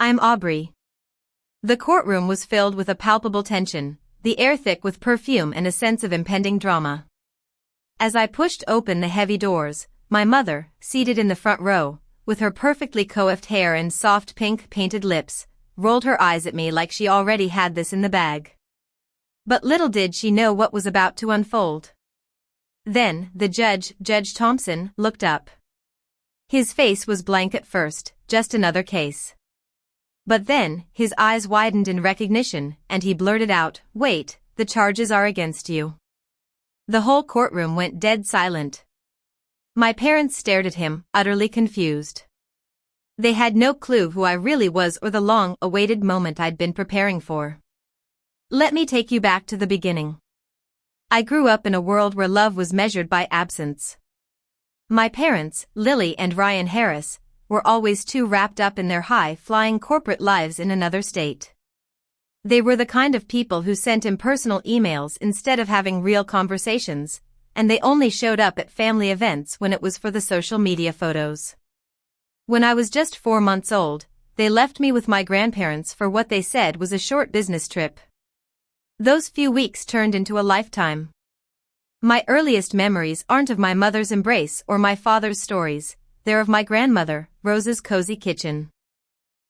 I'm Aubrey. The courtroom was filled with a palpable tension, the air thick with perfume and a sense of impending drama. As I pushed open the heavy doors, my mother, seated in the front row, with her perfectly coiffed hair and soft pink painted lips, rolled her eyes at me like she already had this in the bag. But little did she know what was about to unfold. Then, the judge, Judge Thompson, looked up. His face was blank at first, just another case. But then, his eyes widened in recognition, and he blurted out, "Wait, the charges are against you." The whole courtroom went dead silent. My parents stared at him, utterly confused. They had no clue who I really was or the long-awaited moment I'd been preparing for. Let me take you back to the beginning. I grew up in a world where love was measured by absence. My parents, Lily and Ryan Harris, were always too wrapped up in their high-flying corporate lives in another state. They were the kind of people who sent impersonal emails instead of having real conversations, and they only showed up at family events when it was for the social media photos. When I was just 4 months old, they left me with my grandparents for what they said was a short business trip. Those few weeks turned into a lifetime. My earliest memories aren't of my mother's embrace or my father's stories. They're of my grandmother, Rose's cozy kitchen.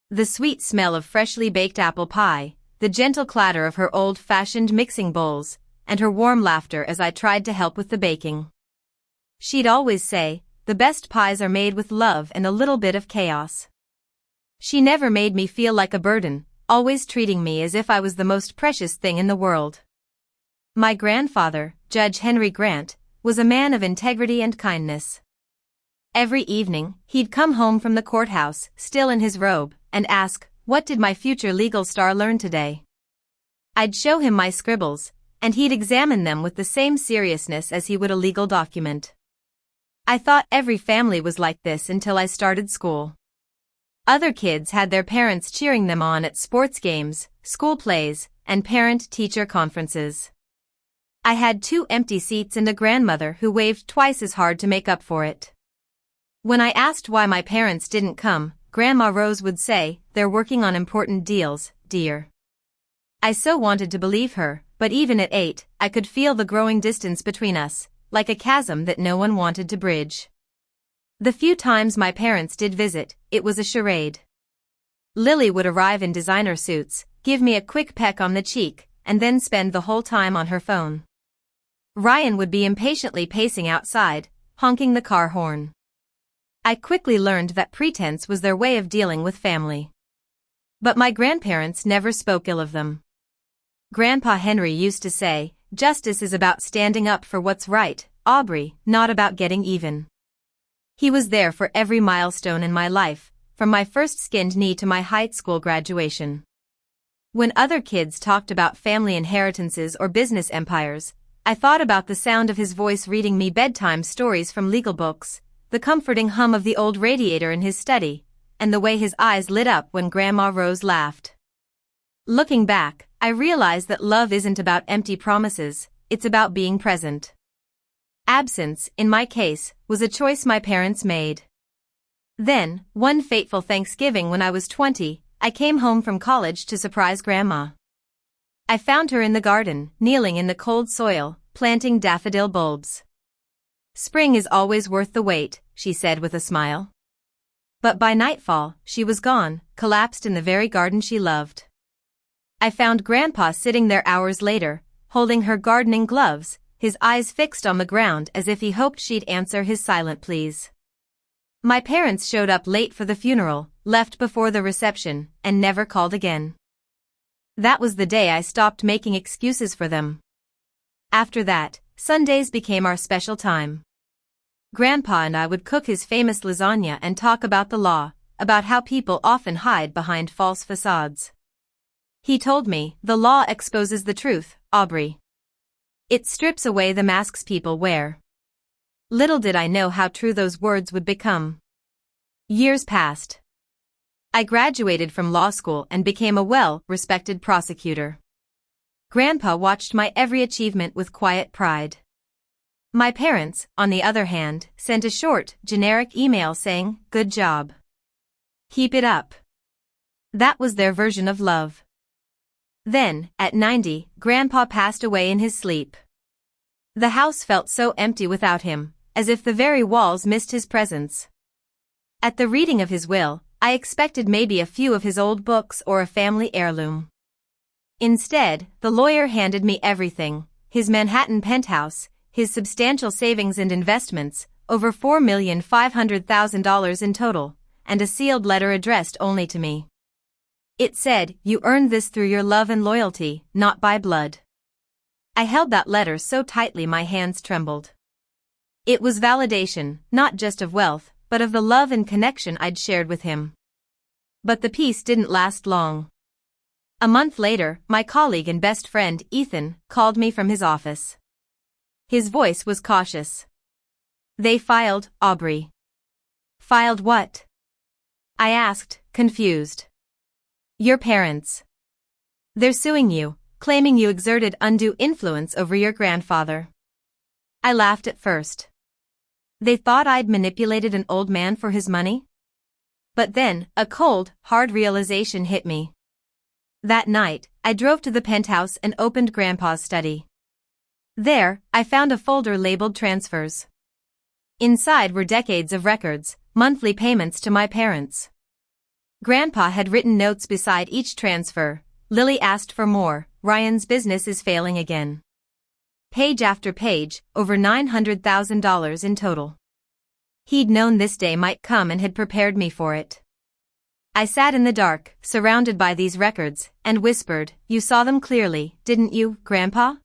The sweet smell of freshly baked apple pie, the gentle clatter of her old-fashioned mixing bowls, and her warm laughter as I tried to help with the baking. She'd always say, "The best pies are made with love and a little bit of chaos." She never made me feel like a burden, always treating me as if I was the most precious thing in the world. My grandfather, Judge Henry Grant, was a man of integrity and kindness. Every evening, he'd come home from the courthouse, still in his robe, and ask, "What did my future legal star learn today?" I'd show him my scribbles, and he'd examine them with the same seriousness as he would a legal document. I thought every family was like this until I started school. Other kids had their parents cheering them on at sports games, school plays, and parent-teacher conferences. I had 2 empty seats and a grandmother who waved twice as hard to make up for it. When I asked why my parents didn't come, Grandma Rose would say, "They're working on important deals, dear." I so wanted to believe her, but even at 8, I could feel the growing distance between us, like a chasm that no one wanted to bridge. The few times my parents did visit, it was a charade. Lily would arrive in designer suits, give me a quick peck on the cheek, and then spend the whole time on her phone. Ryan would be impatiently pacing outside, honking the car horn. I quickly learned that pretense was their way of dealing with family. But my grandparents never spoke ill of them. Grandpa Henry used to say, "Justice is about standing up for what's right, Aubrey, not about getting even." He was there for every milestone in my life, from my first skinned knee to my high school graduation. When other kids talked about family inheritances or business empires, I thought about the sound of his voice reading me bedtime stories from legal books, the comforting hum of the old radiator in his study, and the way his eyes lit up when Grandma Rose laughed. Looking back, I realized that love isn't about empty promises, it's about being present. Absence, in my case, was a choice my parents made. Then, one fateful Thanksgiving when I was 20, I came home from college to surprise Grandma. I found her in the garden, kneeling in the cold soil, planting daffodil bulbs. "Spring is always worth the wait," she said with a smile. But by nightfall, she was gone, collapsed in the very garden she loved. I found Grandpa sitting there hours later, holding her gardening gloves, his eyes fixed on the ground as if he hoped she'd answer his silent pleas. My parents showed up late for the funeral, left before the reception, and never called again. That was the day I stopped making excuses for them. After that, Sundays became our special time. Grandpa and I would cook his famous lasagna and talk about the law, about how people often hide behind false facades. He told me, "The law exposes the truth, Aubrey. It strips away the masks people wear." Little did I know how true those words would become. Years passed. I graduated from law school and became a well-respected prosecutor. Grandpa watched my every achievement with quiet pride. My parents, on the other hand, sent a short, generic email saying, "Good job. Keep it up." That was their version of love. Then, at 90, Grandpa passed away in his sleep. The house felt so empty without him, as if the very walls missed his presence. At the reading of his will, I expected maybe a few of his old books or a family heirloom. Instead, the lawyer handed me everything: his Manhattan penthouse, his substantial savings and investments, over $4,500,000 in total, and a sealed letter addressed only to me. It said, "You earned this through your love and loyalty, not by blood." I held that letter so tightly my hands trembled. It was validation, not just of wealth, but of the love and connection I'd shared with him. But the peace didn't last long. A month later, my colleague and best friend, Ethan, called me from his office. His voice was cautious. "They filed, Aubrey." "Filed what?" I asked, confused. "Your parents. They're suing you, claiming you exerted undue influence over your grandfather." I laughed at first. They thought I'd manipulated an old man for his money? But then, a cold, hard realization hit me. That night, I drove to the penthouse and opened Grandpa's study. There, I found a folder labeled transfers. Inside were decades of records, monthly payments to my parents. Grandpa had written notes beside each transfer: "Lily asked for more, Ryan's business is failing again." Page after page, over $900,000 in total. He'd known this day might come and had prepared me for it. I sat in the dark, surrounded by these records, and whispered, "You saw them clearly, didn't you, Grandpa?"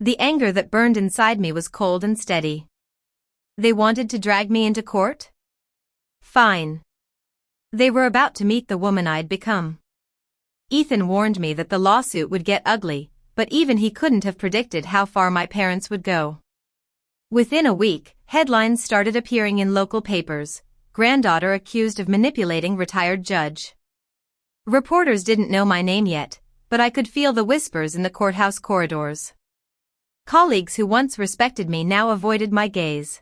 The anger that burned inside me was cold and steady. They wanted to drag me into court? Fine. They were about to meet the woman I'd become. Ethan warned me that the lawsuit would get ugly, but even he couldn't have predicted how far my parents would go. Within a week, headlines started appearing in local papers: "Granddaughter accused of manipulating retired judge." Reporters didn't know my name yet, but I could feel the whispers in the courthouse corridors. Colleagues who once respected me now avoided my gaze.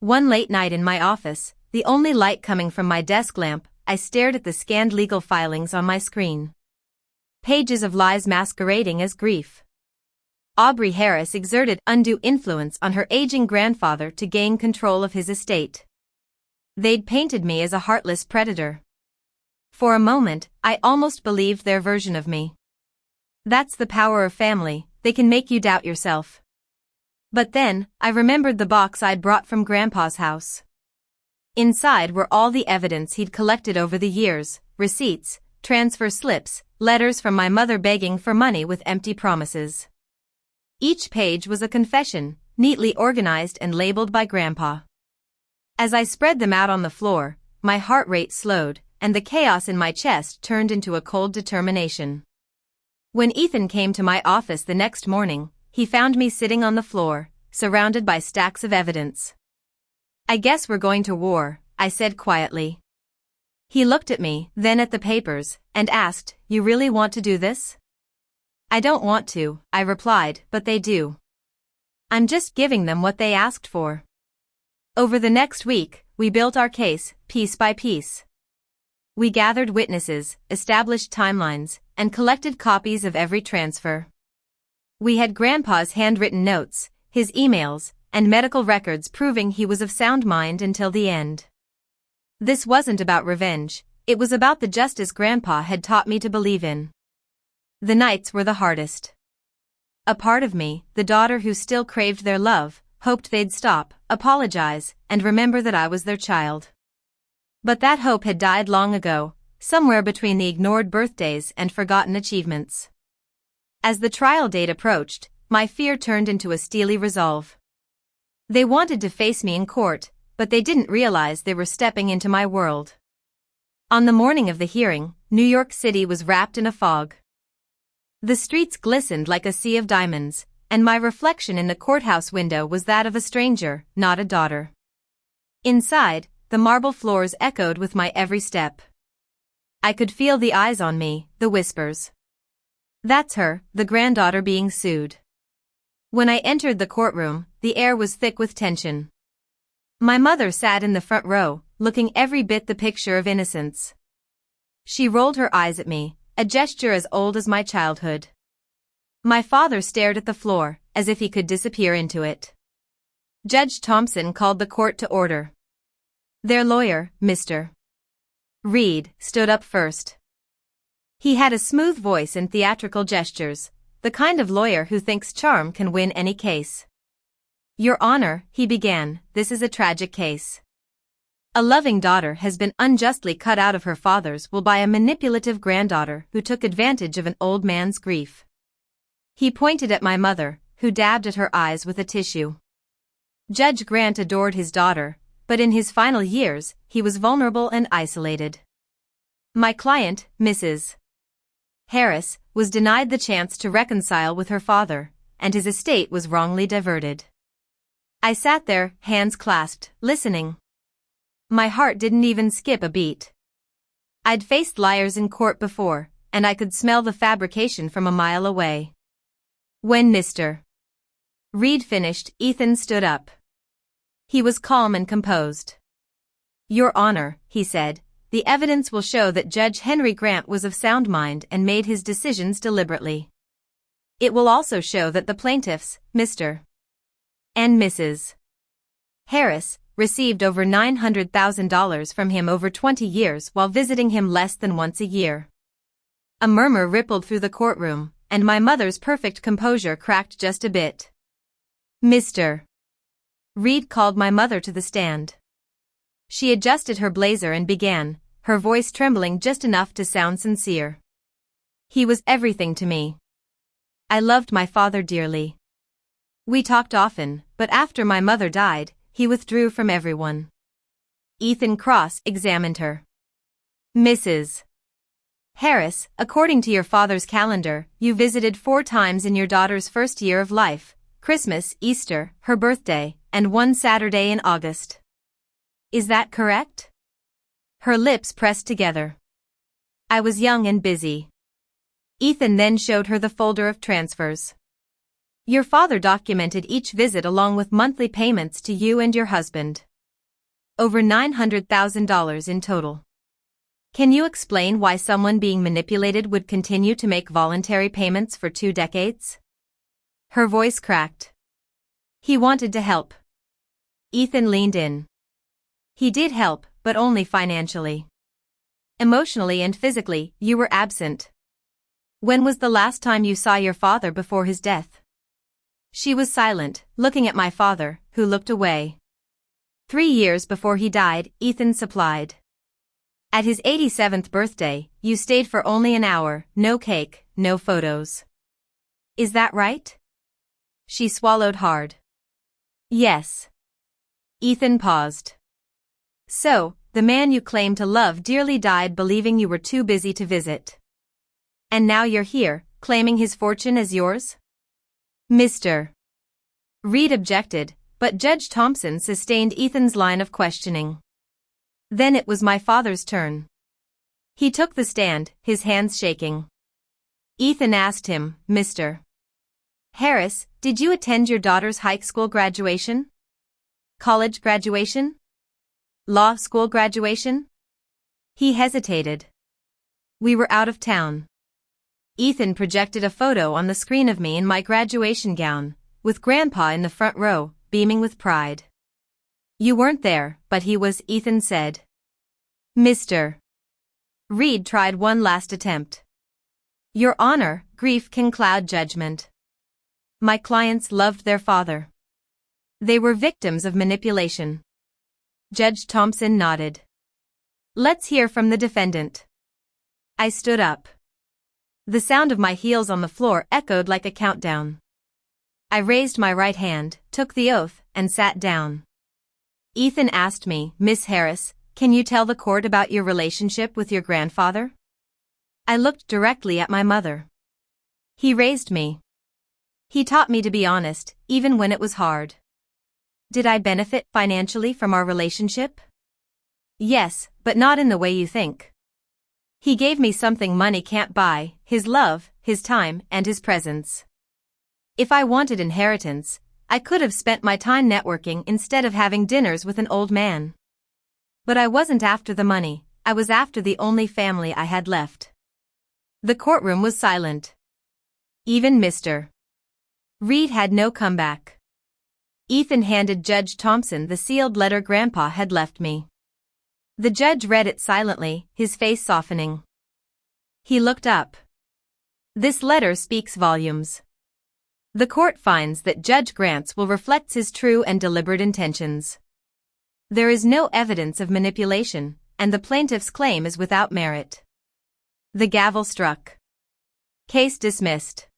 One late night in my office, the only light coming from my desk lamp, I stared at the scanned legal filings on my screen. Pages of lies masquerading as grief. Aubrey Harris exerted undue influence on her aging grandfather to gain control of his estate. They'd painted me as a heartless predator. For a moment, I almost believed their version of me. That's the power of family, they can make you doubt yourself. But then, I remembered the box I'd brought from Grandpa's house. Inside were all the evidence he'd collected over the years: receipts, transfer slips, letters from my mother begging for money with empty promises. Each page was a confession, neatly organized and labeled by Grandpa. As I spread them out on the floor, my heart rate slowed, and the chaos in my chest turned into a cold determination. When Ethan came to my office the next morning, he found me sitting on the floor, surrounded by stacks of evidence. "I guess we're going to war," I said quietly. He looked at me, then at the papers, and asked, "You really want to do this?" "I don't want to," I replied, "but they do. I'm just giving them what they asked for." Over the next week, we built our case, piece by piece. We gathered witnesses, established timelines, and collected copies of every transfer. We had Grandpa's handwritten notes, his emails, and medical records proving he was of sound mind until the end. This wasn't about revenge, it was about the justice Grandpa had taught me to believe in. The nights were the hardest. A part of me, the daughter who still craved their love, hoped they'd stop, apologize, and remember that I was their child. But that hope had died long ago, somewhere between the ignored birthdays and forgotten achievements. As the trial date approached, my fear turned into a steely resolve. They wanted to face me in court, but they didn't realize they were stepping into my world. On the morning of the hearing, New York City was wrapped in a fog. The streets glistened like a sea of diamonds, and my reflection in the courthouse window was that of a stranger, not a daughter. Inside, the marble floors echoed with my every step. I could feel the eyes on me, the whispers. "That's her, the granddaughter being sued." When I entered the courtroom, the air was thick with tension. My mother sat in the front row, looking every bit the picture of innocence. She rolled her eyes at me, a gesture as old as my childhood. My father stared at the floor, as if he could disappear into it. Judge Thompson called the court to order. Their lawyer, Mr. Reed, stood up first. He had a smooth voice and theatrical gestures, the kind of lawyer who thinks charm can win any case. Your Honor, he began, this is a tragic case. A loving daughter has been unjustly cut out of her father's will by a manipulative granddaughter who took advantage of an old man's grief. He pointed at my mother, who dabbed at her eyes with a tissue. Judge Grant adored his daughter, but in his final years, he was vulnerable and isolated. My client, Mrs. Harris, was denied the chance to reconcile with her father, and his estate was wrongly diverted. I sat there, hands clasped, listening. My heart didn't even skip a beat. I'd faced liars in court before, and I could smell the fabrication from a mile away. When Mr. Reed finished, Ethan stood up. He was calm and composed. Your Honor, he said, the evidence will show that Judge Henry Grant was of sound mind and made his decisions deliberately. It will also show that the plaintiffs, Mr. and Mrs. Harris, received over $900,000 from him over 20 years while visiting him less than once a year. A murmur rippled through the courtroom, and my mother's perfect composure cracked just a bit. Mr. Reed called my mother to the stand. She adjusted her blazer and began, her voice trembling just enough to sound sincere. He was everything to me. I loved my father dearly. We talked often, but after my mother died, he withdrew from everyone. Ethan cross-examined her. Mrs. Harris, according to your father's calendar, you visited 4 times in your daughter's first year of life, Christmas, Easter, her birthday, and 1 Saturday in August. Is that correct? Her lips pressed together. I was young and busy. Ethan then showed her the folder of transfers. Your father documented each visit along with monthly payments to you and your husband. Over $900,000 in total. Can you explain why someone being manipulated would continue to make voluntary payments for 2 decades? Her voice cracked. He wanted to help. Ethan leaned in. He did help, but only financially. Emotionally and physically, you were absent. When was the last time you saw your father before his death? She was silent, looking at my father, who looked away. 3 years before he died, Ethan supplied. At his 87th birthday, you stayed for only an hour, no cake, no photos. Is that right? She swallowed hard. Yes. Ethan paused. So, the man you claim to love dearly died believing you were too busy to visit. And now you're here, claiming his fortune as yours? Mr. Reed objected, but Judge Thompson sustained Ethan's line of questioning. Then it was my father's turn. He took the stand, his hands shaking. Ethan asked him, Mr. Harris, did you attend your daughter's high school graduation? College graduation? Law school graduation? He hesitated. We were out of town. Ethan projected a photo on the screen of me in my graduation gown, with Grandpa in the front row, beaming with pride. You weren't there, but he was, Ethan said. Mr. Reed tried one last attempt. Your Honor, grief can cloud judgment. My clients loved their father. They were victims of manipulation. Judge Thompson nodded. Let's hear from the defendant. I stood up. The sound of my heels on the floor echoed like a countdown. I raised my right hand, took the oath, and sat down. Ethan asked me, Miss Harris, can you tell the court about your relationship with your grandfather? I looked directly at my mother. He raised me. He taught me to be honest, even when it was hard. Did I benefit financially from our relationship? Yes, but not in the way you think. He gave me something money can't buy, his love, his time, and his presence. If I wanted inheritance, I could have spent my time networking instead of having dinners with an old man. But I wasn't after the money, I was after the only family I had left. The courtroom was silent. Even Mr. Reed had no comeback. Ethan handed Judge Thompson the sealed letter Grandpa had left me. The judge read it silently, his face softening. He looked up. This letter speaks volumes. The court finds that Judge Grant's will reflects his true and deliberate intentions. There is no evidence of manipulation, and the plaintiff's claim is without merit. The gavel struck. Case dismissed.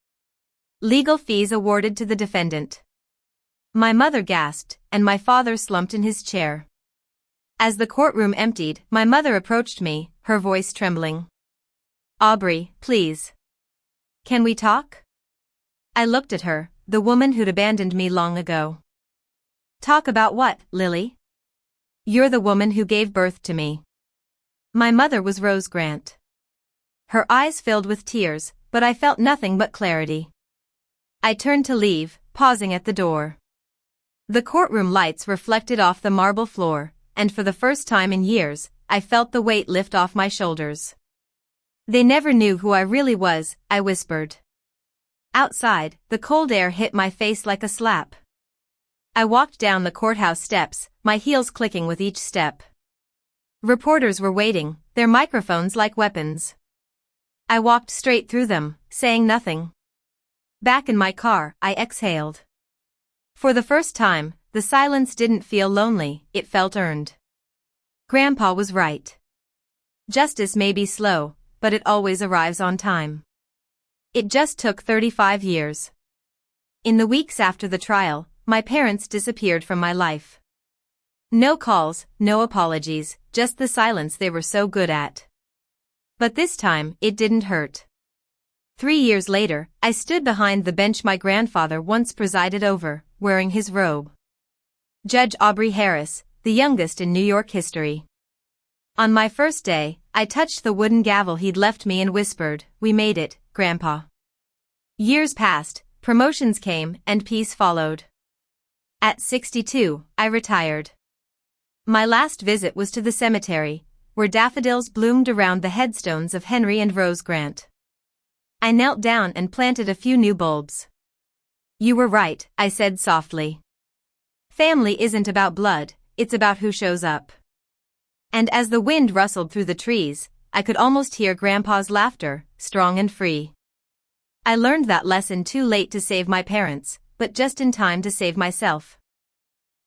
Legal fees awarded to the defendant. My mother gasped, and my father slumped in his chair. As the courtroom emptied, my mother approached me, her voice trembling. Aubrey, please. Can we talk? I looked at her, the woman who'd abandoned me long ago. Talk about what, Lily? You're the woman who gave birth to me. My mother was Rose Grant. Her eyes filled with tears, but I felt nothing but clarity. I turned to leave, pausing at the door. The courtroom lights reflected off the marble floor, and for the first time in years, I felt the weight lift off my shoulders. They never knew who I really was, I whispered. Outside, the cold air hit my face like a slap. I walked down the courthouse steps, my heels clicking with each step. Reporters were waiting, their microphones like weapons. I walked straight through them, saying nothing. Back in my car, I exhaled. For the first time, the silence didn't feel lonely, it felt earned. Grandpa was right. Justice may be slow, but it always arrives on time. It just took 35 years. In the weeks after the trial, my parents disappeared from my life. No calls, no apologies, just the silence they were so good at. But this time, it didn't hurt. 3 years later, I stood behind the bench my grandfather once presided over, wearing his robe. Judge Aubrey Harris, the youngest in New York history. On my first day, I touched the wooden gavel he'd left me and whispered, "We made it, Grandpa." Years passed, promotions came, and peace followed. At 62, I retired. My last visit was to the cemetery, where daffodils bloomed around the headstones of Henry and Rose Grant. I knelt down and planted a few new bulbs. You were right, I said softly. Family isn't about blood, it's about who shows up. And as the wind rustled through the trees, I could almost hear Grandpa's laughter, strong and free. I learned that lesson too late to save my parents, but just in time to save myself.